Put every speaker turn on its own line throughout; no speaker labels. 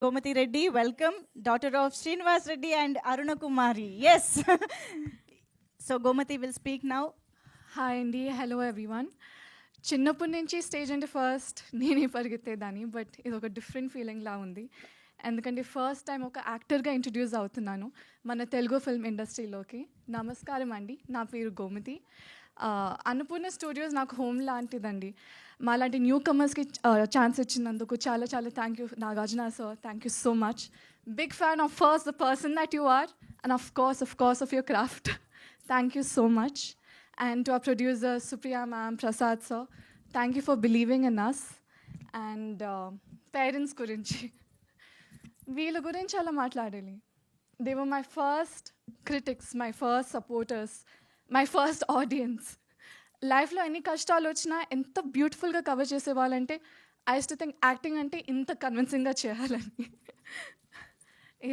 Gomati Reddy, welcome, daughter of Srinivas Reddy and Aruna Kumari. Yes. So Gomati will speak now.
Hi అండి, hello everyone. చిన్నప్పటి నుంచి stage అంటే first నేనే పరిగెత్తేదాన్ని, but ఇది ఒక different ఫీలింగ్లా ఉంది. ఎందుకంటే ఫస్ట్ టైం ఒక యాక్టర్గా ఇంట్రడ్యూస్ అవుతున్నాను మన తెలుగు ఫిల్మ్ ఇండస్ట్రీలోకి. నమస్కారం అండి, నా పేరు గోమతి. అన్నపూర్ణ స్టూడియోస్ నాకు హోమ్ లాంటిదండి. మాలాంటి న్యూ కమర్స్కి ఛాన్స్ ఇచ్చినందుకు చాలా చాలా thank you Nagarjuna sir. Thank you so much. Big fan of first the person that you are and of course of your craft. Thank you so much. And to our producer, Supriya ma'am, Prasad sir, thank you for believing in us. And parents గురించి వీళ్ళ గురించి అలా మాట్లాడాలి. They were my first critics, my first supporters, my first audience. లైఫ్లో ఎన్ని కష్టాలు వచ్చినా ఎంత బ్యూటిఫుల్గా కవర్ చేసేవాళ్ళంటే I use to think acting అంటే ఇంత కన్విన్సింగ్గా చేయాలని.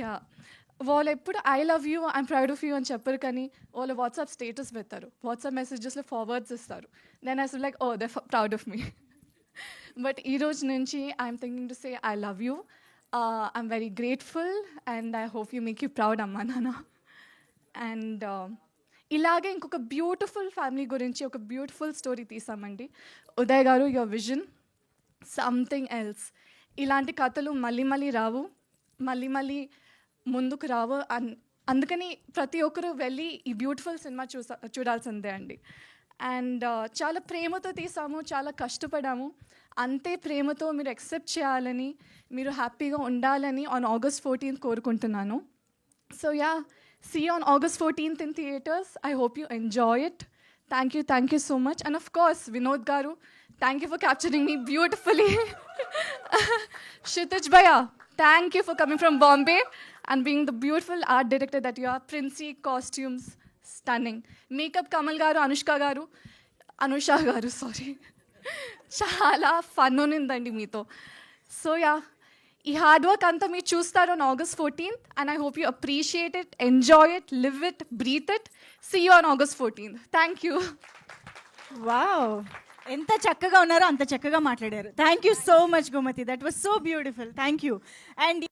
యా, వాళ్ళు ఎప్పుడు I love you, I'm proud of you అని చెప్పరు, కానీ వాళ్ళు వాట్సాప్ స్టేటస్ పెడతారు, వాట్సాప్ మెసేజెస్లో ఫార్వర్డ్స్ ఇస్తారు. Then I so like, oh they proud of me. But ఈ రోజు నుంచి I'm thinking to say I love you, I'm very grateful and I hope you make you proud అమ్మా నాన్న. And ఇలాగే ఇంకొక బ్యూటిఫుల్ ఫ్యామిలీ గురించి ఒక బ్యూటిఫుల్ స్టోరీ తీసామండి. ఉదయ్ గారు, యువర్ విజన్ సంథింగ్ ఎల్స్. ఇలాంటి కథలు మళ్ళీ మళ్ళీ రావు, మళ్ళీ ముందుకు రావు. అందుకని ప్రతి ఒక్కరూ వెళ్ళి ఈ బ్యూటిఫుల్ సినిమా చూడాల్సిందే అండి. అండ్ చాలా ప్రేమతో తీసాము, చాలా కష్టపడాము. అంతే ప్రేమతో మీరు యాక్సెప్ట్ చేయాలని, మీరు హ్యాపీగా ఉండాలని ఆన్ August 14th కోరుకుంటున్నాను. So yeah, see you on August 14th in theaters. I hope you enjoy it. Thank you so much. And of course, Vinod Garu, thank you for capturing me beautifully. Kshitij Bhaiya, thank you for coming from Bombay and being the beautiful art director that you are. Princey costumes, stunning. Makeup Kamal Garu, Anusha Garu, sorry. చాలా fun ఉన్నిందండి మీతో. So yeah, ఈ hard work అంతా మీరు చూస్తారు on August 14th and I hope you appreciate it, enjoy it, live it, breathe it. See you on August 14th. Thank you.
Wow, ఎంత చక్కగా ఉన్నారో అంత చక్కగా మాట్లాడారు. Thank you so much Gomathi, that was so beautiful. Thank you. And